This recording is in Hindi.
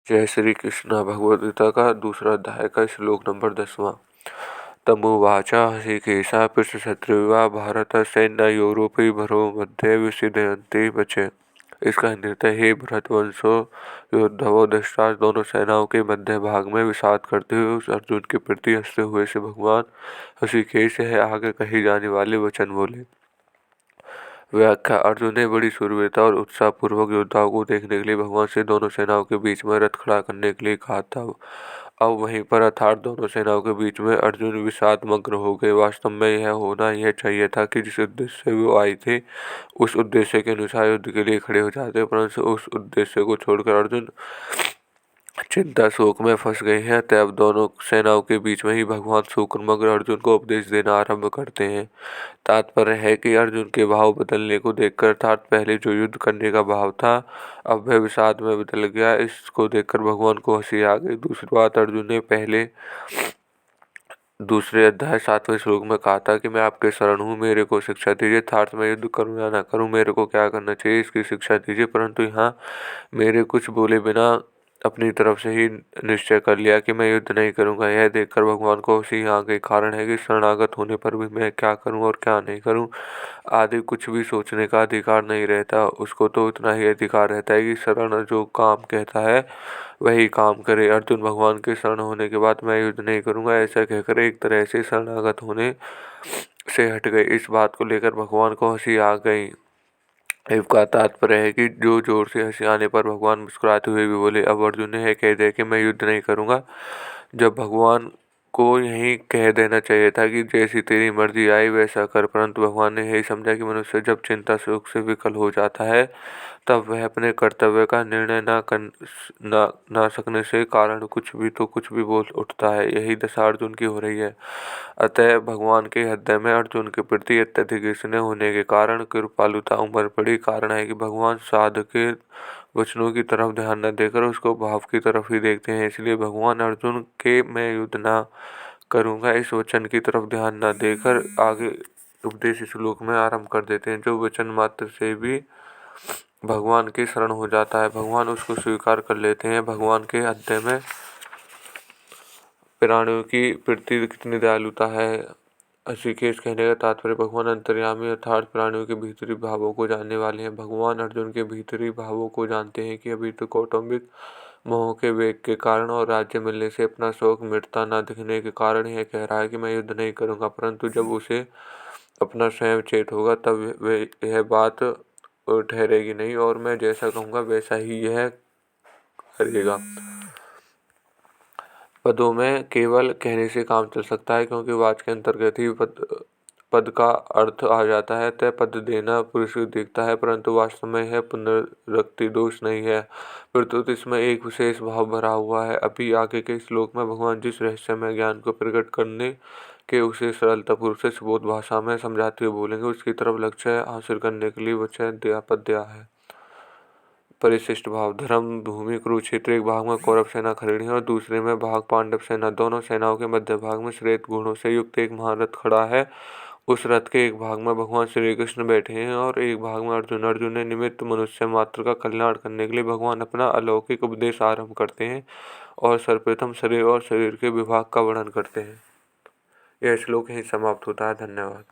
जय श्री कृष्ण। भगवद गीता का दूसरा अध्याय का श्लोक नंबर 10वां। तमुवाच हृषीकेशः पृष्ठशत्रुवा भारत सैन्ययोरुपरि भरो मध्ये विषीदन्ति बचे। इसका हिंदी है, हे भरतवंशो योद्धवो धृतराष्ट्र दोनों सेनाओं के मध्य भाग में विषाद करते हुए उस अर्जुन के प्रति हंसते हुए से भगवान हृषीकेश है आगे कही जाने वाले वचन बोले। व्याख्या। अर्जुन ने बड़ी शूरवीरता और उत्साह पूर्वक योद्धाओं को देखने के लिए भगवान से दोनों सेनाओं के बीच में रथ खड़ा करने के लिए कहा था। अब वहीं पर अर्थात दोनों सेनाओं के बीच में अर्जुन विषादमग्न हो गए। वास्तव में यह होना यह चाहिए था कि जिस उद्देश्य से वो आए थे उस उद्देश्य के अनुसार युद्ध के लिए खड़े हो जाते, परंतु उस उद्देश्य को छोड़कर अर्जुन चिंता शोक में फंस गए हैं। तब दोनों सेनाओं के बीच में ही भगवान शुक्रमग्न अर्जुन को उपदेश देना आरंभ करते हैं। तात्पर्य है कि अर्जुन के भाव बदलने को देखकर, अर्थात पहले जो युद्ध करने का भाव था अब वह विषाद में बदल गया, इसको देखकर भगवान को हंसी आ गई। दूसरी बात, अर्जुन ने पहले दूसरे अध्याय 7वें श्लोक में कहा था कि मैं आपके शरण हूँ, मेरे को शिक्षा दीजिए। अर्थात मैं युद्ध करूँ या ना करूँ, मेरे को क्या करना चाहिए इसकी शिक्षा दीजिए। परंतु यहाँ मेरे कुछ बोले बिना अपनी तरफ से ही निश्चय कर लिया कि मैं युद्ध नहीं करूंगा। यह देखकर भगवान को उसी यहाँ के कारण है कि शरणागत होने पर भी मैं क्या करूं और क्या नहीं करूं आदि कुछ भी सोचने का अधिकार नहीं रहता। उसको तो इतना ही अधिकार रहता है कि शरण जो काम कहता है वही काम करे। अर्जुन भगवान के शरण होने के बाद मैं युद्ध नहीं करूंगा ऐसा कहकर एक तरह से शरणागत होने से हट गए। इस बात को लेकर भगवान को हंसी आ गई। इसका तात्पर्य है कि जो जोर से हंसी आने पर भगवान मुस्कुराते हुए भी बोले। अब अर्जुन ने यह कह दिया कि मैं युद्ध नहीं करूंगा, जब भगवान को यही कह देना चाहिए था कि जैसी तेरी मर्जी आई वैसा कर। परंतु भगवान ने यही समझा कि मनुष्य जब चिंता शोक से विकल हो जाता है तब वह अपने कर्तव्य का निर्णय ना सकने से कारण कुछ भी बोल उठता है। यही दशा अर्जुन की हो रही है। अतः भगवान के हृदय में अर्जुन के प्रति अत्यधिक स्नेह होने के कारण कृपालुता उमड़ पड़ी। कारण है कि भगवान साधक के वचनों की तरफ ध्यान न देकर उसको भाव की तरफ ही देखते हैं। इसलिए भगवान अर्जुन के मैं युद्ध ना करूंगा इस वचन की तरफ ध्यान न देकर आगे उपदेश श्लोक में आरंभ कर देते हैं। जो वचन मात्र से भी भगवान के शरण हो जाता है, भगवान उसको स्वीकार कर लेते हैं। भगवान के हृदय में प्राणियों की प्रति कितनी दयालुता है। ऋषिकेश कहने का तात्पर्य भगवान अंतर्यामी अर्थात प्राणियों के भीतरी भावों को जानने वाले हैं। भगवान अर्जुन के भीतरी भावों को जानते हैं कि अभी तो कौटुंबिक मोह के वेग के कारण और राज्य मिलने से अपना शौक मिटता न दिखने के कारण यह कह रहा है कि मैं युद्ध नहीं करूंगा। परंतु जब उसे अपना स्वयं चेत होगा तब यह बात ठहरेगी नहीं और मैं जैसा कहूँगा वैसा ही यह करेगा। पदों में केवल कहने से काम चल सकता है, क्योंकि वाक्य के अंतर्गत ही पद का अर्थ आ जाता है। तय पद देना पुरुषित दिखता है, परंतु वास्तव में यह पुनरुक्ति दोष नहीं है, प्रत्युत इसमें एक विशेष भाव भरा हुआ है। अभी आगे के श्लोक में भगवान जिस रहस्यमय ज्ञान को प्रकट करने के उसे सरलतापूर्वक से सुबोध भाषा में समझाते हुए बोलेंगे, उसकी तरफ लक्ष्य हासिल करने के लिए वचन पद दिया है। परिशिष्ट भाव। धर्म भूमि कुरुक्षेत्र एक भाग में कौरव सेना खड़ी है और दूसरे में भाग पांडव सेना। दोनों सेनाओं के मध्य भाग में श्रेष्ठ गुणों से युक्त एक महारथ खड़ा है। उस रथ के एक भाग में भगवान श्री कृष्ण बैठे हैं और एक भाग में अर्जुन। अर्जुन ने निमित्त मनुष्य मात्र का कल्याण करने के लिए भगवान अपना अलौकिक उपदेश आरंभ करते हैं और सर्वप्रथम शरीर और शरीर के विभाग का वर्णन करते हैं। यह श्लोक यहीं समाप्त होता है। धन्यवाद।